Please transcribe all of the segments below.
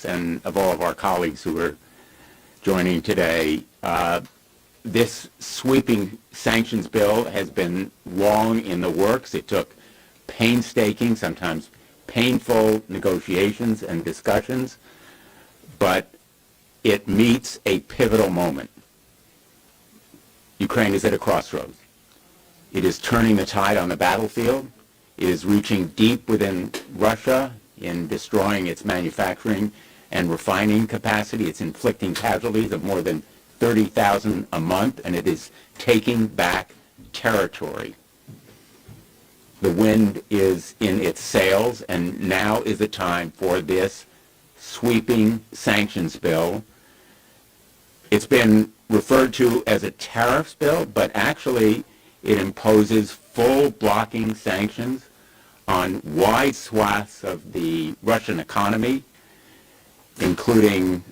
guests and of all of our colleagues who are joining today. This sweeping sanctions bill has been long in the works. It took painstaking, sometimes painful negotiations and discussions, but it meets a pivotal moment. Ukraine is at a crossroads. It is turning the tide on the battlefield. It is reaching deep within Russia in destroying its manufacturing and refining capacity. It's inflicting casualties of more than 30,000 a month, and it is taking back territory. The wind is in its sails, and now is the time for this sweeping sanctions bill. It's been referred to as a tariffs bill, but actually it imposes full blocking sanctions on wide swaths of the Russian economy, including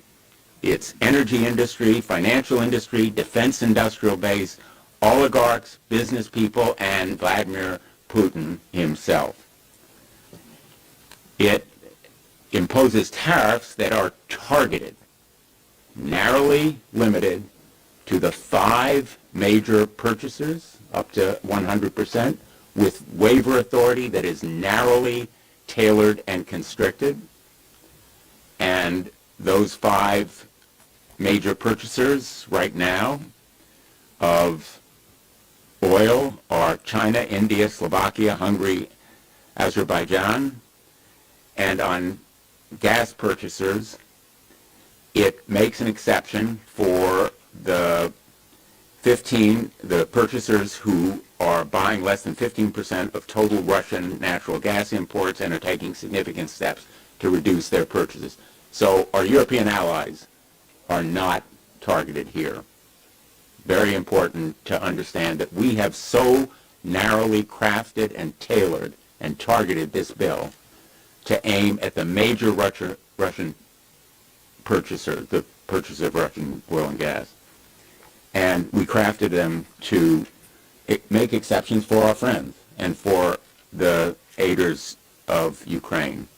its energy industry, financial industry, defense industrial base, oligarchs, business people, and Vladimir Putin himself. It imposes tariffs that are targeted, narrowly limited to the 5 major purchasers, up to 100%, with waiver authority that is narrowly tailored and constricted. And those 5 major purchasers right now of oil are China, India, Slovakia, Hungary, Azerbaijan. And on gas purchasers, it makes an exception for the purchasers who are buying less than 15% of total Russian natural gas imports and are taking significant steps to reduce their purchases. So our European allies are not targeted here. Very important to understand that we have so narrowly crafted and tailored and targeted this bill to aim at the major Russian purchaser, the purchaser of Russian oil and gas. And we crafted them to make exceptions for our friends and for the aiders of Ukraine.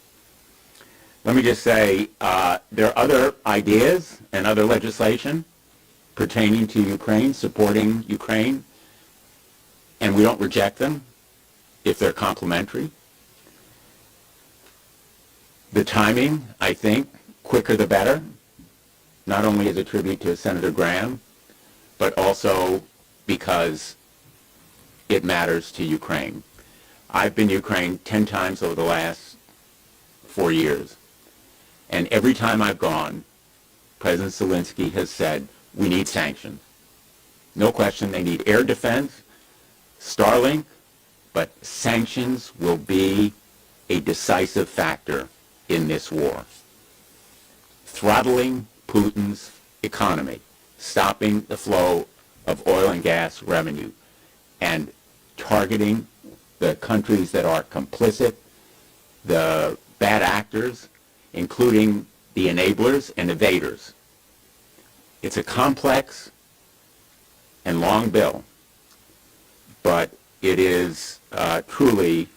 Let me just say, there are other ideas and other legislation pertaining to Ukraine, supporting Ukraine, and we don't reject them if they're complementary. The timing, I think, quicker the better, not only as a tribute to Senator Graham, but also because it matters to Ukraine. I've been to Ukraine 10 times over the last 4 years. And every time I've gone, President Zelensky has said, we need sanctions. No question, they need air defense, Starlink, but sanctions will be a decisive factor in this war. Throttling Putin's economy, stopping the flow of oil and gas revenue, and targeting the countries that are complicit, the bad actors, including the enablers and evaders. It's a complex and long bill, but it is truly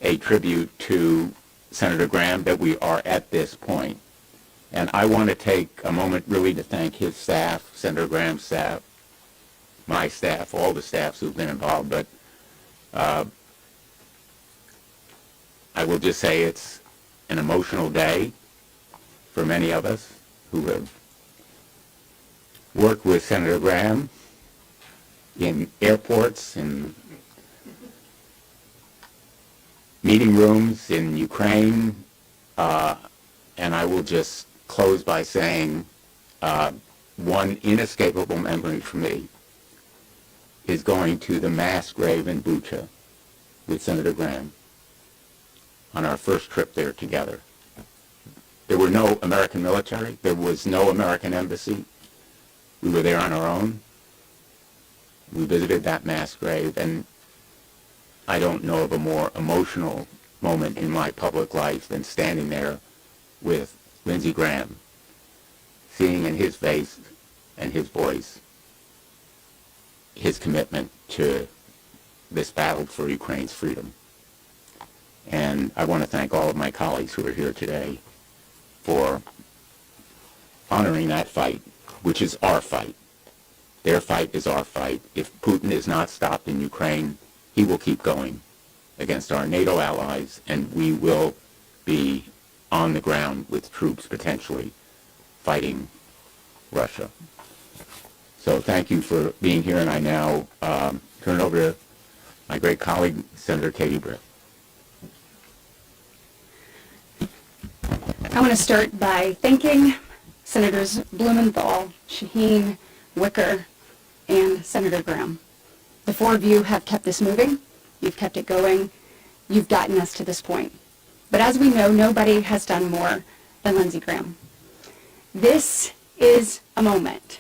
a tribute to Senator Graham that we are at this point. And I want to take a moment really to thank his staff, Senator Graham's staff, my staff, all the staffs who've been involved, but I will just say it's an emotional day for many of us who have worked with Senator Graham in airports, in meeting rooms in Ukraine, and I will just close by saying one inescapable memory for me is going to the mass grave in Bucha with Senator Graham on our first trip there together. There were no American military. There was no American embassy. We were there on our own. We visited that mass grave, and I don't know of a more emotional moment in my public life than standing there with Lindsey Graham, seeing in his face and his voice his commitment to this battle for Ukraine's freedom. And I want to thank all of my colleagues who are here today for honoring that fight, which is our fight. Their fight is our fight. If Putin is not stopped in Ukraine, he will keep going against our NATO allies, and we will be on the ground with troops potentially fighting Russia. So thank you for being here, and I now turn it over to my great colleague, Senator Katie Britt. I want to start by thanking Senators Blumenthal, Shaheen, Wicker, and Senator Graham. The four of you have kept this moving. You've kept it going. You've gotten us to this point. But as we know, nobody has done more than Lindsey Graham. This is a moment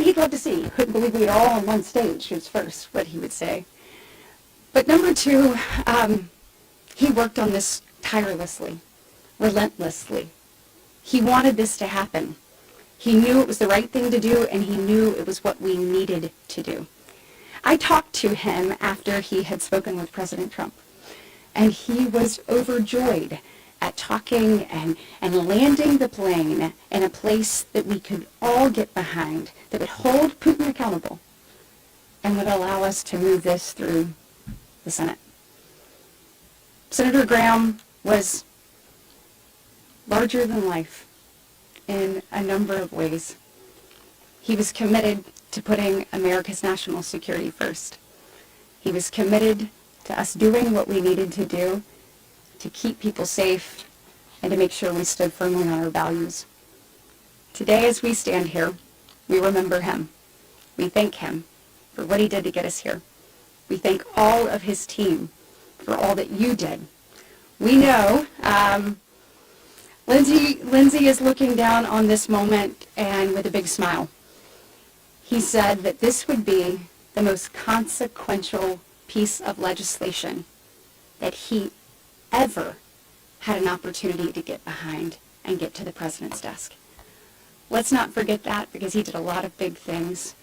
he'd love to see. Couldn't believe we were all on one stage was first what he would say. But number two, he worked on this tirelessly, relentlessly. He wanted this to happen. He knew it was the right thing to do, and he knew it was what we needed to do. I talked to him after he had spoken with President Trump, and he was overjoyed at talking and landing the plane in a place that we could all get behind, that would hold Putin accountable, and would allow us to move this through the Senate. Senator Graham was larger than life in a number of ways. He was committed to putting America's national security first. He was committed to us doing what we needed to do to keep people safe and to make sure we stood firmly on our values. Today, as we stand here, we remember him. We thank him for what he did to get us here. We thank all of his team for all that you did. We know Lindsey is looking down on this moment and with a big smile. He said that this would be the most consequential piece of legislation that he ever had an opportunity to get behind and get to the president's desk. Let's not forget that, because he did a lot of big things,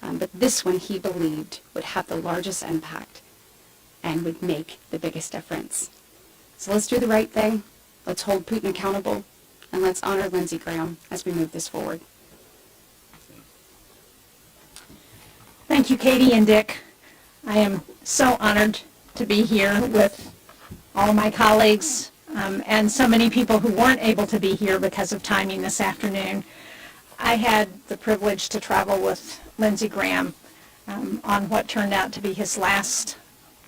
but this one he believed would have the largest impact and would make the biggest difference. So let's do the right thing. Let's hold Putin accountable, and let's honor Lindsey Graham as we move this forward. Thank you, Katie and Dick. I am so honored to be here with all my colleagues and so many people who weren't able to be here because of timing this afternoon. I had the privilege to travel with Lindsey Graham on what turned out to be his last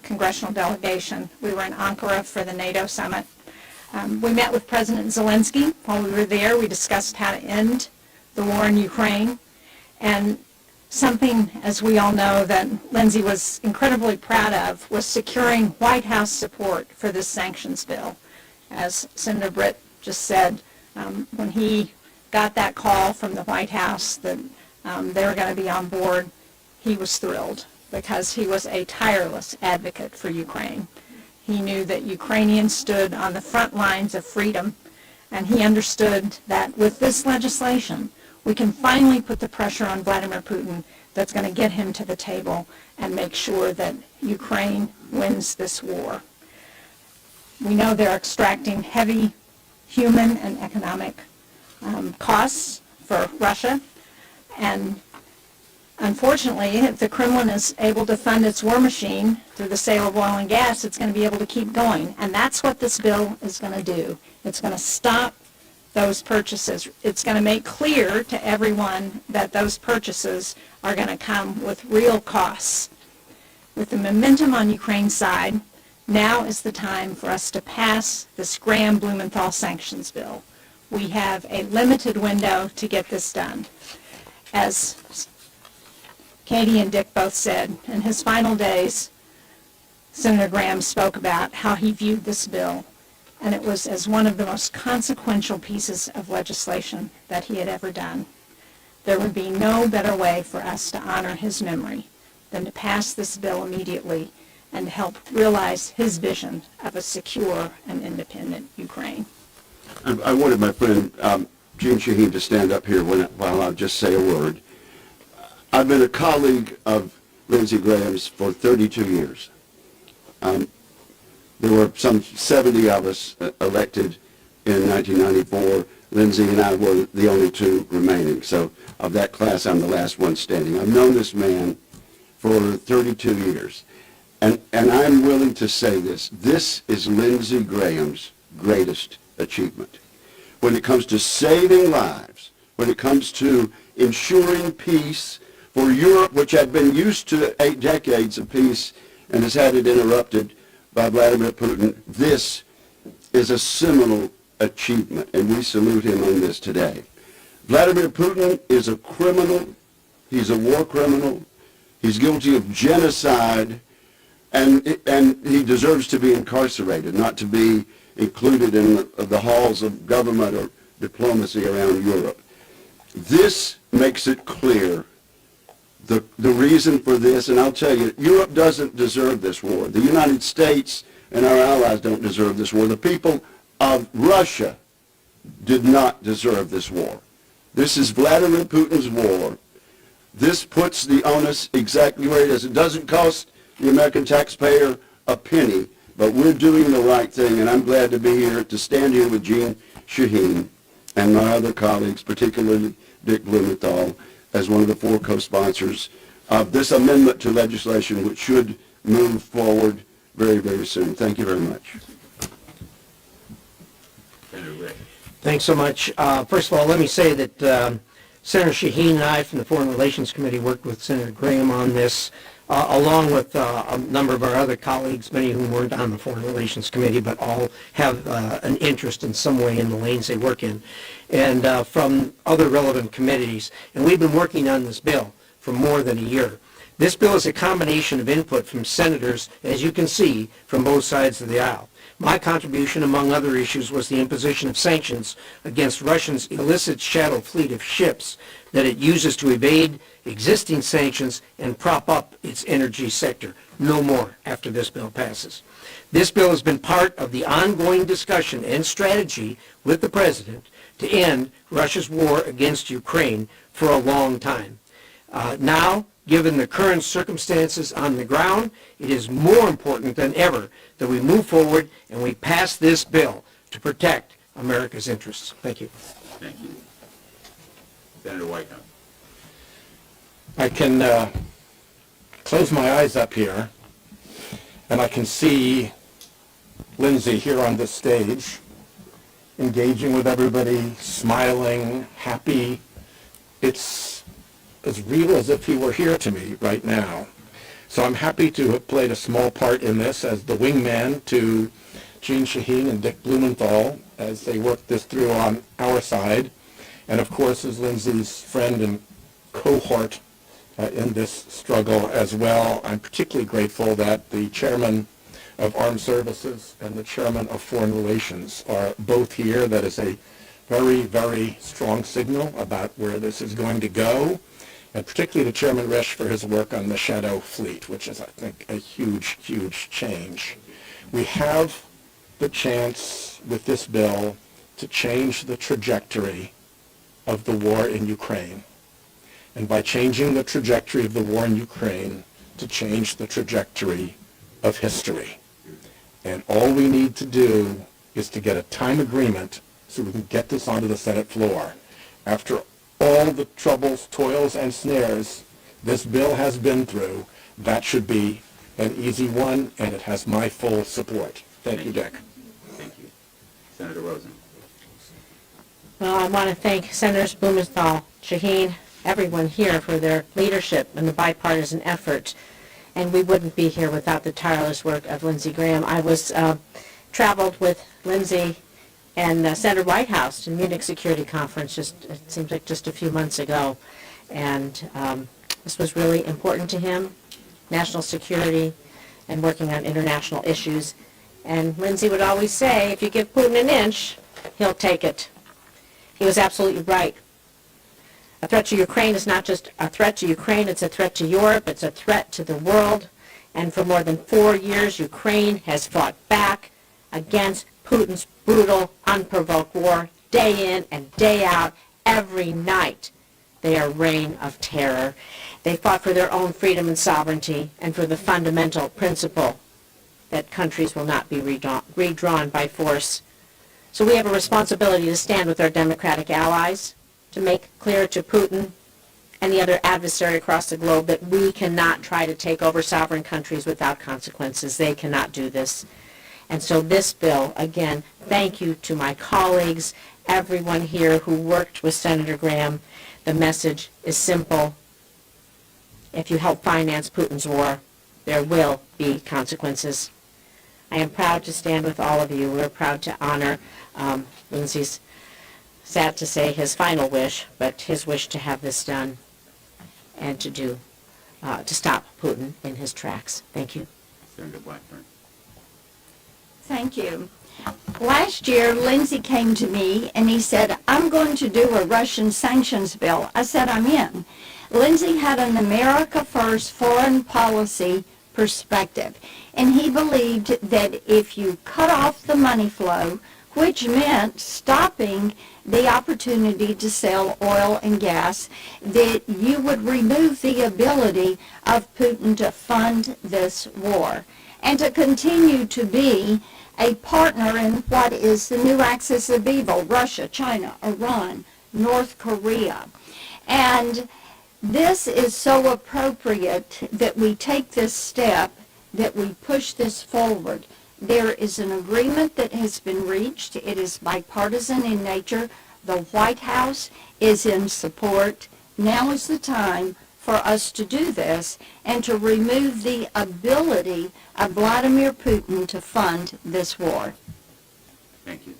congressional delegation. We were in Ankara for the NATO summit. We met with President Zelensky. While we were there, we discussed how to end the war in Ukraine. And something, as we all know, that Lindsey was incredibly proud of was securing White House support for this sanctions bill. As Senator Britt just said, when he got that call from the White House that they were going to be on board, he was thrilled because he was a tireless advocate for Ukraine. He knew that Ukrainians stood on the front lines of freedom, and he understood that with this legislation, we can finally put the pressure on Vladimir Putin that's going to get him to the table and make sure that Ukraine wins this war. We know they're extracting heavy human and economic costs for Russia, and unfortunately, if the Kremlin is able to fund its war machine through the sale of oil and gas, it's going to be able to keep going, and that's what this bill is going to do. It's going to stop those purchases. It's going to make clear to everyone that those purchases are going to come with real costs. With the momentum on Ukraine's side, now is the time for us to pass this Graham-Blumenthal sanctions bill. We have a limited window to get this done. As Katie and Dick both said, in his final days, Senator Graham spoke about how he viewed this bill, and it was as one of the most consequential pieces of legislation that he had ever done. There would be no better way for us to honor his memory than to pass this bill immediately and to help realize his vision of a secure and independent Ukraine. I wanted my friend Gene Shaheen to stand up here while I'll just say a word. I've been a colleague of Lindsey Graham's for 32 years. There were some 70 of us elected in 1994. Lindsay and I were the only two remaining. So of that class, I'm the last one standing. I've known this man for 32 years. And I'm willing to say this. This is Lindsey Graham's greatest achievement. When it comes to saving lives, when it comes to ensuring peace for Europe, which had been used to 8 decades of peace and has had it interrupted by Vladimir Putin, this is a seminal achievement, and we salute him on this today. Vladimir Putin is a criminal. He's a war criminal. He's guilty of genocide, and he deserves to be incarcerated, not to be included in the halls of government or diplomacy around Europe. This makes it clear the reason for this, and I'll tell you, Europe doesn't deserve this war. The United States and our allies don't deserve this war. The people of Russia did not deserve this war. This is Vladimir Putin's war. This puts the onus exactly where it is. It doesn't cost the American taxpayer a penny, but we're doing the right thing, and I'm glad to be here, to stand here with Jean Shaheen and my other colleagues, particularly Dick Blumenthal, as one of the 4 co-sponsors of this amendment to legislation, which should move forward very, very soon. Thank you very much. Thanks so much. First of all, let me say that Senator Shaheen and I from the Foreign Relations Committee worked with Senator Graham on this, along with a number of our other colleagues, many of whom weren't on the Foreign Relations Committee, but all have an interest in some way in the lanes they work in, and from other relevant committees. And we've been working on this bill for more than a year. This bill is a combination of input from senators, as you can see, from both sides of the aisle. My contribution, among other issues, was the imposition of sanctions against Russia's illicit shadow fleet of ships that it uses to evade existing sanctions and prop up its energy sector. No more after this bill passes. This bill has been part of the ongoing discussion and strategy with the President to end Russia's war against Ukraine for a long time. Now, given the current circumstances on the ground, it is more important than ever that we move forward and we pass this bill to protect America's interests. Thank you. Thank you. Senator Whitehouse. I can close my eyes up here, and I can see Lindsay here on this stage, engaging with everybody, smiling, happy. It's as real as if he were here to me right now. So I'm happy to have played a small part in this as the wingman to Jean Shaheen and Dick Blumenthal as they worked this through on our side, and of course as Lindsay's friend and cohort in this struggle as well. I'm particularly grateful that the chairman of Armed Services and the chairman of Foreign Relations are both here. That is a very, very strong signal about where this is going to go, and particularly to Chairman Risch for his work on the Shadow Fleet, which is, I think, a huge, huge change. We have the chance with this bill to change the trajectory of the war in Ukraine. And by changing the trajectory of the war in Ukraine, to change the trajectory of history. And all we need to do is to get a time agreement so we can get this onto the Senate floor. After all the troubles, toils, and snares this bill has been through, that should be an easy one, and it has my full support. Thank you, Dick. Thank you. Senator Rosen. Well, I want to thank Senators Blumenthal, Shaheen, everyone here for their leadership and the bipartisan effort. And we wouldn't be here without the tireless work of Lindsey Graham. I was traveled with Lindsey and Senator Whitehouse to Munich Security Conference it seems like just a few months ago. And this was really important to him, national security and working on international issues. And Lindsey would always say, if you give Putin an inch, he'll take it. He was absolutely right. A threat to Ukraine is not just a threat to Ukraine, it's a threat to Europe, it's a threat to the world. And for more than 4 years, Ukraine has fought back against Putin's brutal, unprovoked war, day in and day out, every night. They are a reign of terror. They fought for their own freedom and sovereignty and for the fundamental principle that countries will not be redrawn by force. So we have a responsibility to stand with our democratic allies, to make clear to Putin and the other adversary across the globe that we cannot try to take over sovereign countries without consequences. They cannot do this. And so this bill, again, thank you to my colleagues, everyone here who worked with Senator Graham. The message is simple. If you help finance Putin's war, there will be consequences. I am proud to stand with all of you. We're proud to honor Lindsay's, sad to say, his final wish, but his wish to have this done and to stop Putin in his tracks. Thank you. Senator Blackburn. Thank you. Last year, Lindsay came to me and he said, I'm going to do a Russian sanctions bill. I said, I'm in. Lindsay had an America First foreign policy perspective, and he believed that if you cut off the money flow, which meant stopping the opportunity to sell oil and gas, that you would remove the ability of Putin to fund this war and to continue to be a partner in what is the new axis of evil, Russia, China, Iran, North Korea. And this is so appropriate that we take this step, that we push this forward. There is an agreement that has been reached. It is bipartisan in nature. The White House is in support. Now is the time for us to do this and to remove the ability of Vladimir Putin to fund this war. Thank you.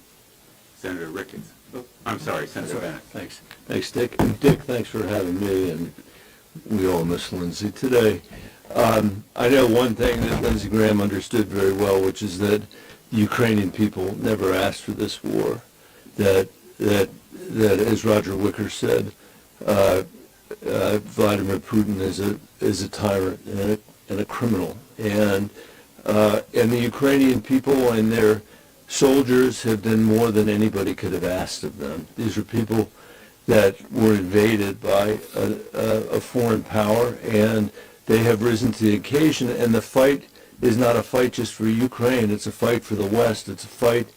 Senator Ricketts. Oh, I'm sorry, Senator Bennett. Thanks. Thanks, Dick. And Dick, thanks for having me, and we all miss Lindsay today. I know one thing that Lindsey Graham understood very well, which is that the Ukrainian people never asked for this war. That as Roger Wicker said, Vladimir Putin is a tyrant and a criminal, and the Ukrainian people and their soldiers have done more than anybody could have asked of them. These are people that were invaded by a foreign power, and they have risen to the occasion. And the fight is not a fight just for Ukraine. It's a fight for the West. It's a fight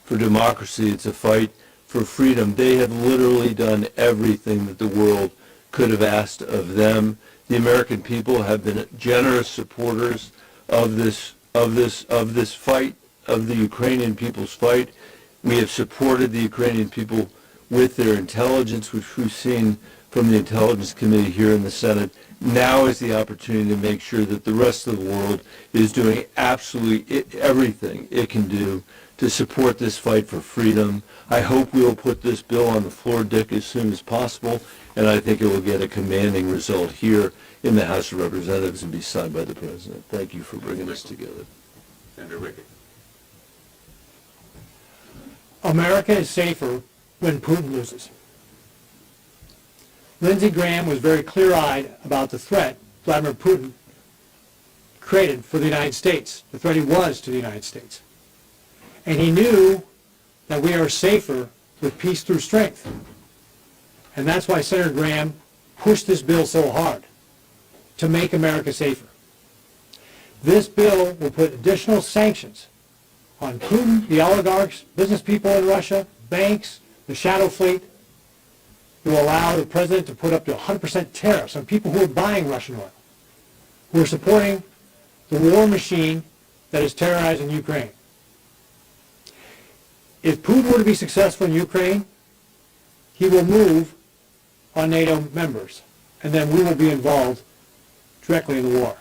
for democracy. It's a fight for freedom. They have literally done everything that the world could have asked of them. The American people have been generous supporters of this fight, of the Ukrainian people's fight. We have supported the Ukrainian people with their intelligence, which we've seen from the Intelligence Committee here in the Senate. Now is the opportunity to make sure that the rest of the world is doing absolutely everything it can do to support this fight for freedom. I hope we will put this bill on the floor, Dick, as soon as possible, and I think it will get a commanding result here in the House of Representatives and be signed by the President. Thank you for bringing this together. Senator Ricketts. America is safer when Putin loses. Lindsey Graham was very clear-eyed about the threat Vladimir Putin created for the United States, the threat he was to the United States. And he knew that we are safer with peace through strength. And that's why Senator Graham pushed this bill so hard, to make America safer. This bill will put additional sanctions on Putin, the oligarchs, business people in Russia, banks, the shadow fleet. It will allow the president to put up to 100% tariffs on people who are buying Russian oil, who are supporting the war machine that is terrorizing Ukraine. If Putin were to be successful in Ukraine, he will move on NATO members, and then we will be involved directly in the war.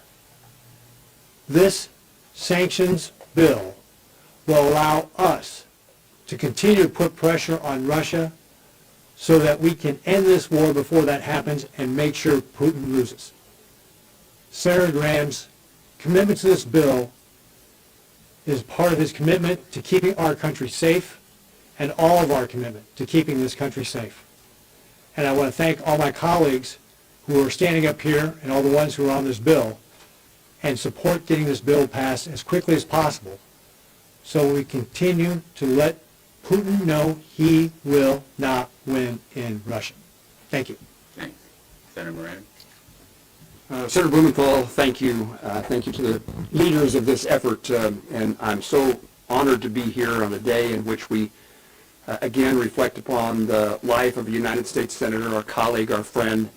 This sanctions bill will allow us to continue to put pressure on Russia so that we can end this war before that happens and make sure Putin loses. Senator Graham's commitment to this bill is part of his commitment to keeping our country safe and all of our commitment to keeping this country safe. And I want to thank all my colleagues who are standing up here and all the ones who are on this bill and support getting this bill passed as quickly as possible so we continue to let Putin know he will not win in Russia. Thank you. Thanks. Senator Moran. Senator Blumenthal, thank you. Thank you to the leaders of this effort. And I'm so honored to be here on the day in which we again reflect upon the life of a United States Senator, our colleague, our friend,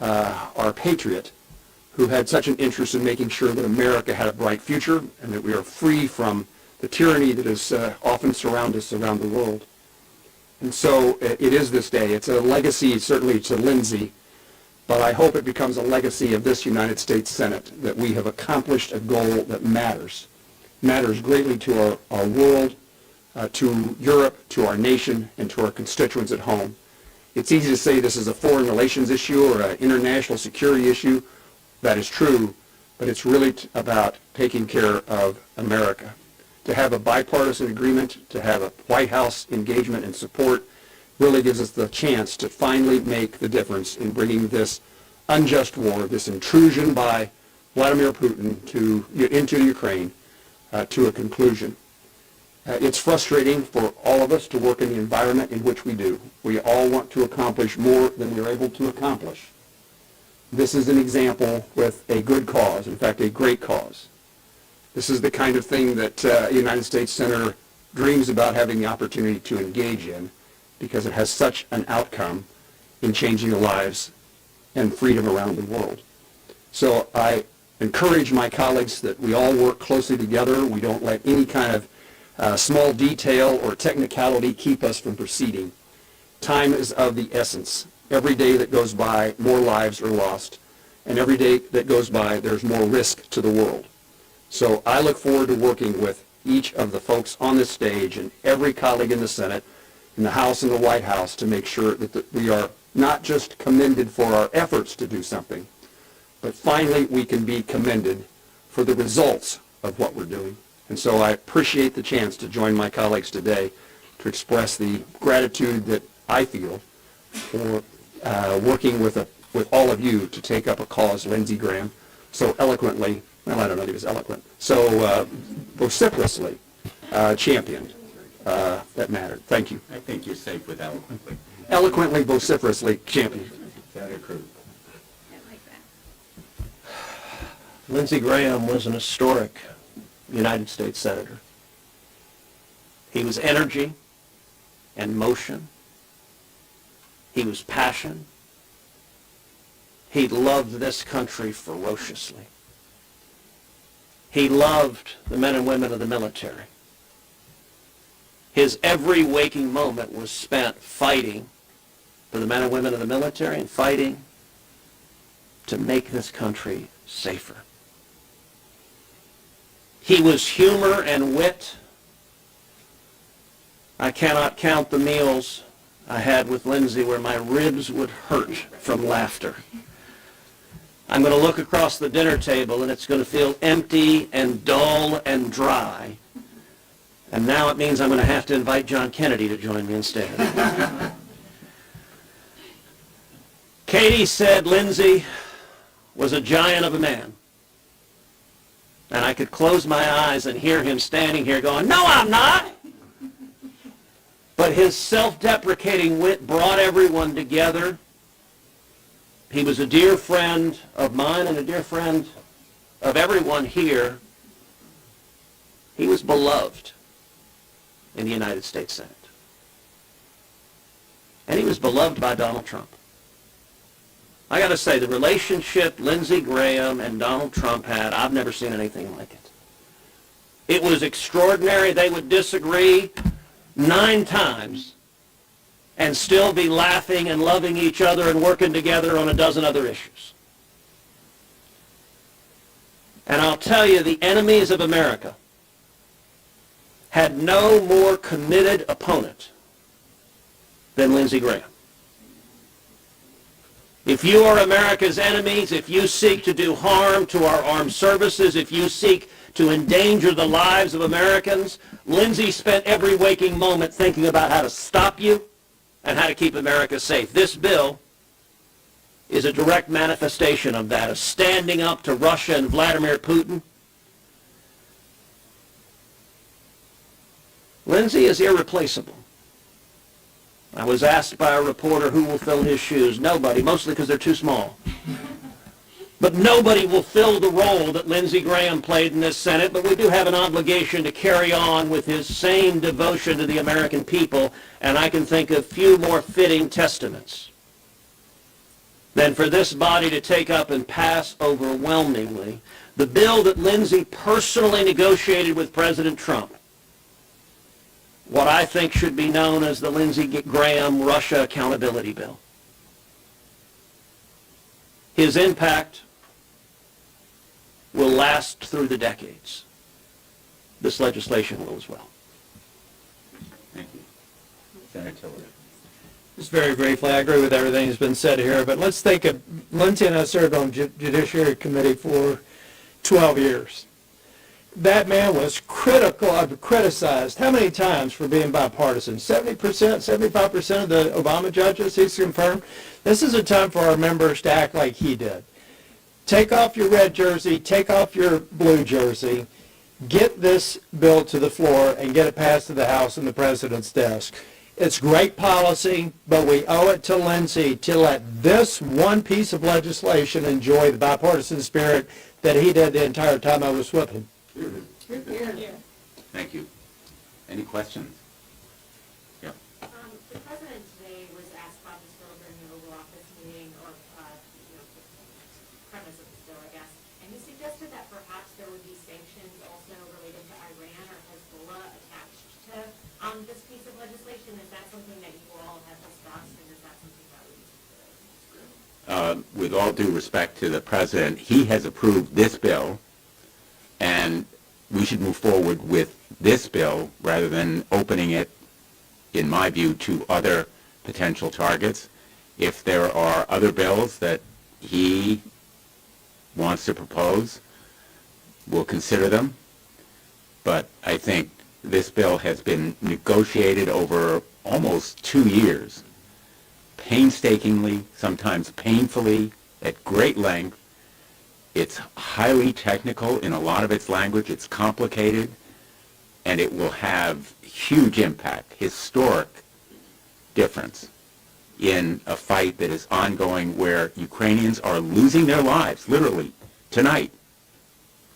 our patriot, who had such an interest in making sure that America had a bright future and that we are free from the tyranny that is often surround us around the world. And so it is this day. It's a legacy, certainly, to Lindsey, but I hope it becomes a legacy of this United States Senate, that we have accomplished a goal that matters greatly to our world, to Europe, to our nation, and to our constituents at home. It's easy to say this is a foreign relations issue or an international security issue. That is true, but it's really about taking care of America. To have a bipartisan agreement, to have a White House engagement and support really gives us the chance to finally make the difference in bringing this unjust war, this intrusion by Vladimir Putin into Ukraine to a conclusion. It's frustrating for all of us to work in the environment in which we do. We all want to accomplish more than we're able to accomplish. This is an example with a good cause, in fact, a great cause. This is the kind of thing that a United States Senator dreams about having the opportunity to engage in, because it has such an outcome in changing the lives and freedom around the world. So I encourage my colleagues that we all work closely together. We don't let any kind of small detail or technicality keep us from proceeding. Time is of the essence. Every day that goes by, more lives are lost. And every day that goes by, there's more risk to the world. So I look forward to working with each of the folks on this stage and every colleague in the Senate, in the House and the White House, to make sure that we are not just commended for our efforts to do something, but finally we can be commended for the results of what we're doing. And so I appreciate the chance to join my colleagues today to express the gratitude that I feel for working with all of you to take up a cause Lindsey Graham so eloquently, well, I don't know if he was eloquent, so vociferously championed that mattered. Thank you. I think you're safe with eloquently. Eloquently, vociferously championed. That occurred. Lindsey Graham was an historic United States Senator. He was energy and motion. He was passion. He loved this country ferociously. He loved the men and women of the military. His every waking moment was spent fighting for the men and women of the military and fighting to make this country safer. He was humor and wit. I cannot count the meals I had with Lindsey where my ribs would hurt from laughter. I'm going to look across the dinner table and it's going to feel empty and dull and dry. And now it means I'm going to have to invite John Kennedy to join me instead. Katie said Lindsey was a giant of a man. And I could close my eyes and hear him standing here going, "No, I'm not!" But his self-deprecating wit brought everyone together. He was a dear friend of mine and a dear friend of everyone here. He was beloved in the United States Senate. And he was beloved by Donald Trump. I got to say, the relationship Lindsey Graham and Donald Trump had, I've never seen anything like it. It was extraordinary. They would disagree 9 times and still be laughing and loving each other and working together on a dozen other issues. And I'll tell you, the enemies of America had no more committed opponent than Lindsey Graham. If you are America's enemies, if you seek to do harm to our armed services, if you seek to endanger the lives of Americans, Lindsey spent every waking moment thinking about how to stop you and how to keep America safe. This bill is a direct manifestation of that, of standing up to Russia and Vladimir Putin. Lindsey is irreplaceable. I was asked by a reporter who will fill his shoes. Nobody, mostly because they're too small. But nobody will fill the role that Lindsey Graham played in this Senate, but we do have an obligation to carry on with his same devotion to the American people, and I can think of few more fitting testaments than for this body to take up and pass overwhelmingly the bill that Lindsey personally negotiated with President Trump, what I think should be known as the Lindsey Graham Russia Accountability Bill. His impact will last through the decades. This legislation will as well. Thank you. Senator Tiller. Just very briefly, I agree with everything that's been said here, but let's think of, Lindsey and I served on Judiciary Committee for 12 years. That man was criticized how many times for being bipartisan? 70%, 75% of the Obama judges, he's confirmed. This is a time for our members to act like he did. Take off your red jersey, take off your blue jersey, get this bill to the floor and get it passed to the House and the President's desk. It's great policy, but we owe it to Lindsey to let this one piece of legislation enjoy the bipartisan spirit that he did the entire time I was with him. Thank you. Any questions? Yeah. The President today was asked about this bill during the Oval Office meeting, or premise of this bill, I guess, and he suggested that perhaps there would be sanctions also related to Iran or Hezbollah attached to this piece of legislation. Is that something that you all have discussed, and is that something that would be considered? With all due respect to the President, he has approved this bill, and we should move forward with this bill rather than opening it, in my view, to other potential targets. If there are other bills that he wants to propose, we'll consider them. But I think this bill has been negotiated over almost 2 years, painstakingly, sometimes painfully, at great length. It's highly technical in a lot of its language. It's complicated, and it will have huge impact, historic difference in a fight that is ongoing where Ukrainians are losing their lives, literally, tonight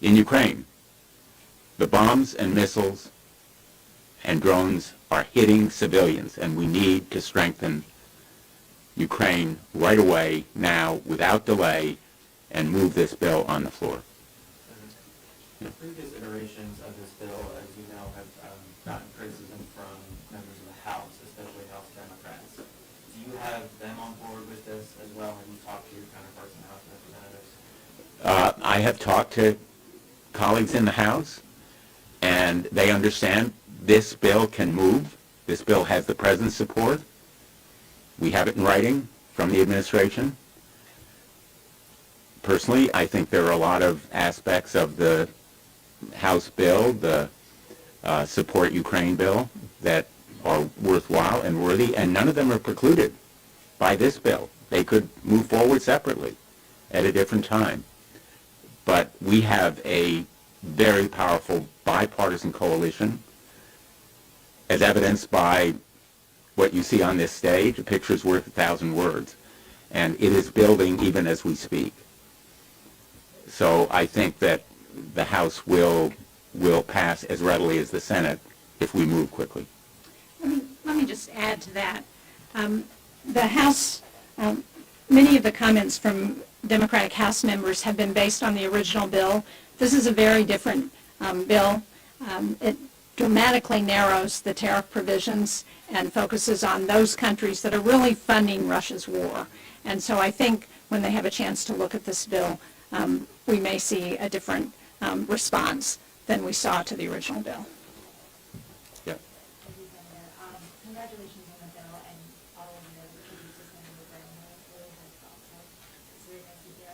in Ukraine. The bombs and missiles and drones are hitting civilians, and we need to strengthen Ukraine right away, now, without delay, and move this bill on the floor. Previous iterations of this bill, as you know, have gotten criticism from members of the House, especially House Democrats. Do you have them on board with this as well? Have you talked to your counterparts in the House of Representatives? I have talked to colleagues in the House, and they understand this bill can move. This bill has the President's support. We have it in writing from the administration. Personally, I think there are a lot of aspects of the House bill, the Support Ukraine bill, that are worthwhile and worthy, and none of them are precluded by this bill. They could move forward separately at a different time. But we have a very powerful bipartisan coalition, as evidenced by what you see on this stage. A picture's worth 1,000 words. And it is building even as we speak. So I think that the House will pass as readily as the Senate if we move quickly. Let me just add to that. The House, many of the comments from Democratic House members have been based on the original bill. This is a very different bill. It dramatically narrows the tariff provisions and focuses on those countries that are really funding Russia's war. And so I think when they have a chance to look at this bill, we may see a different response than we saw to the original bill. Yeah. Congratulations on the bill, and all of the tributes to Senator Graham really has helped. So it's very nice to hear.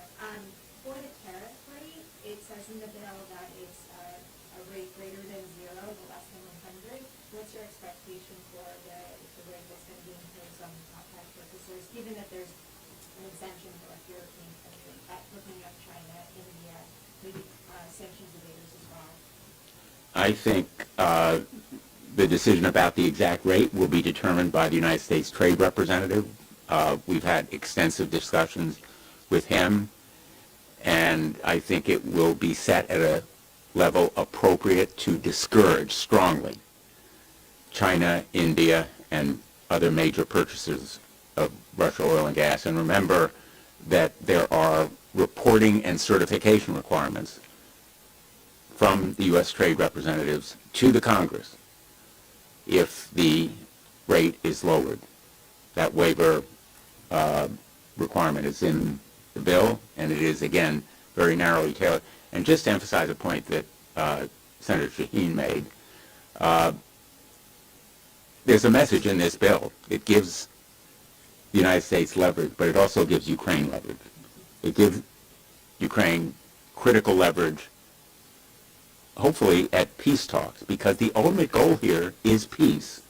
For the tariff rate, it says in the bill that it's a rate greater than 0, but less than 100. What's your expectation for the rate that's going to be imposed on top tax purchasers, given that there's an exemption for like European countries, looking at China, India, maybe sanctions evaders as well? I think the decision about the exact rate will be determined by the United States Trade Representative. We've had extensive discussions with him, and I think it will be set at a level appropriate to discourage strongly China, India, and other major purchasers of Russian oil and gas. And remember that there are reporting and certification requirements from the U.S. trade representatives to the Congress if the rate is lowered. That waiver requirement is in the bill, and it is, again, very narrowly tailored. And just to emphasize a point that Senator Shaheen made, there's a message in this bill. It gives the United States leverage, but it also gives Ukraine leverage. It gives Ukraine critical leverage, hopefully at peace talks, because the ultimate goal here is peace.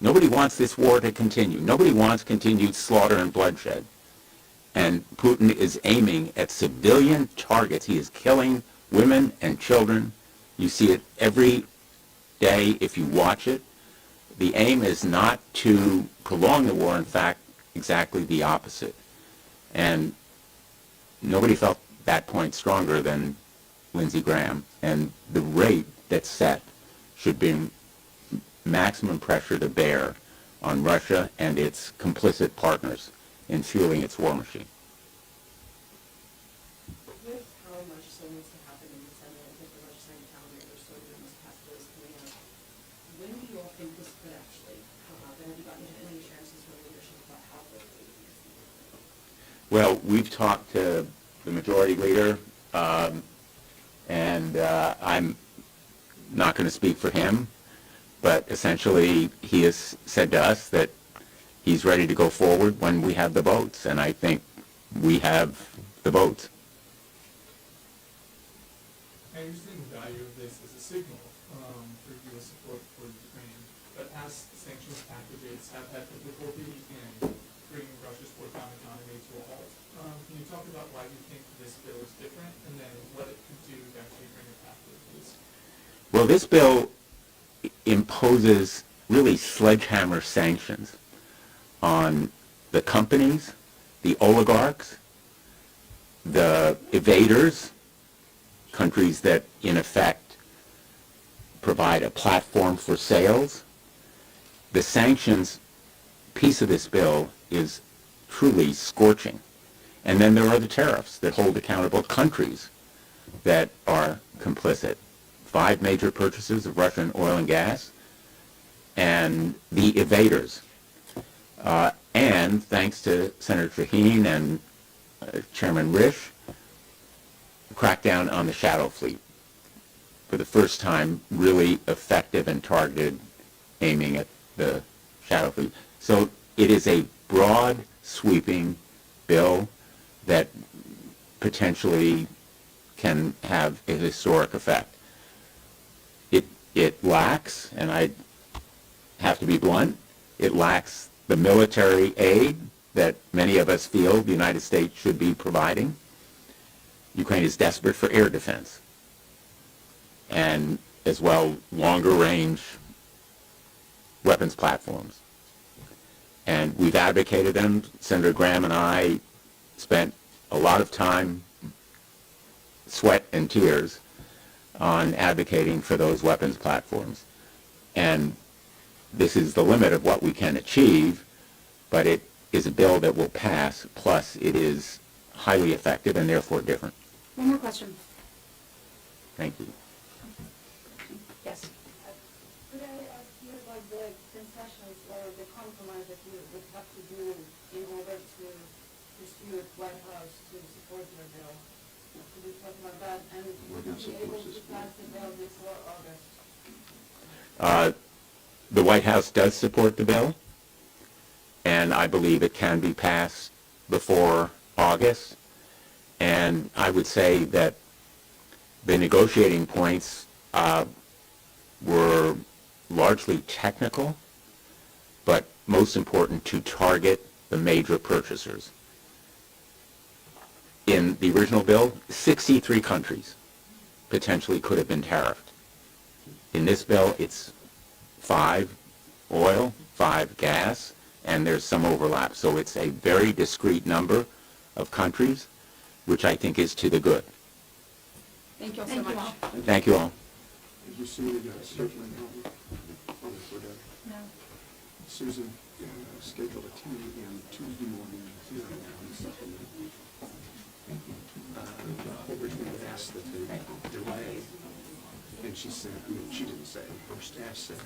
Nobody wants this war to continue. Nobody wants continued slaughter and bloodshed. And Putin is aiming at civilian targets. He is killing women and children. You see it every day if you watch it. The aim is not to prolong the war. In fact, exactly the opposite. And nobody felt that point stronger than Lindsey Graham. And the rate that's set should bring maximum pressure to bear on Russia and its complicit partners in fueling its war machine. With how much still needs to happen in the Senate and with the legislative calendar, there's so many most passed bills coming up. When do you all think this could actually come up? And have you gotten any assurances from leadership about how quickly you can see it? Well, we've talked to the majority leader, and I'm not going to speak for him, but essentially he has said to us that he's ready to go forward when we have the votes, and I think we have the votes. I understand the value of this as a signal for U.S. support for Ukraine, but past sanctions packages have had difficulty in bringing Russia's wartime economy to a halt. Can you talk about why you think this bill is different, and then what it could do to actually bring it back to the peace? Well, this bill imposes really sledgehammer sanctions on the companies, the oligarchs, the evaders, countries that in effect provide a platform for sales. The sanctions piece of this bill is truly scorching. And then there are the tariffs that hold accountable countries that are complicit. 5 major purchasers of Russian oil and gas, and the evaders. And thanks to Senator Shaheen and Chairman Risch, crackdown on the shadow fleet. For the first time, really effective and targeted aiming at the shadow fleet. So it is a broad, sweeping bill that potentially can have a historic effect. It lacks, and I have to be blunt, it lacks the military aid that many of us feel the United States should be providing. Ukraine is desperate for air defense, and as well longer range weapons platforms. And we've advocated them. Senator Graham and I spent a lot of time, sweat and tears, on advocating for those weapons platforms. And this is the limit of what we can achieve, but it is a bill that will pass, plus it is highly effective and therefore different. One more question. Thank you. Yes. Could I ask you about the concessions or the compromise that you would have to do in order to pursue White House to support your bill? Could you talk about that? And would you be able to pass the bill before August? The White House does support the bill, and I believe it can be passed before August. And I would say that the negotiating points were largely technical, but most important to target the major purchasers. In the original bill, 63 countries potentially could have been tariffed. In this bill, it's 5 oil, 5 gas, and there's some overlap. So it's a very discrete number of countries which I think is to the good. Thank you all so much. Thank you all. Did you submit a scheduling for that? No. Susan scheduled a 10 a.m. Tuesday morning hearing on the supplement. Originally asked that they delay, and she said, she didn't say, her staff said,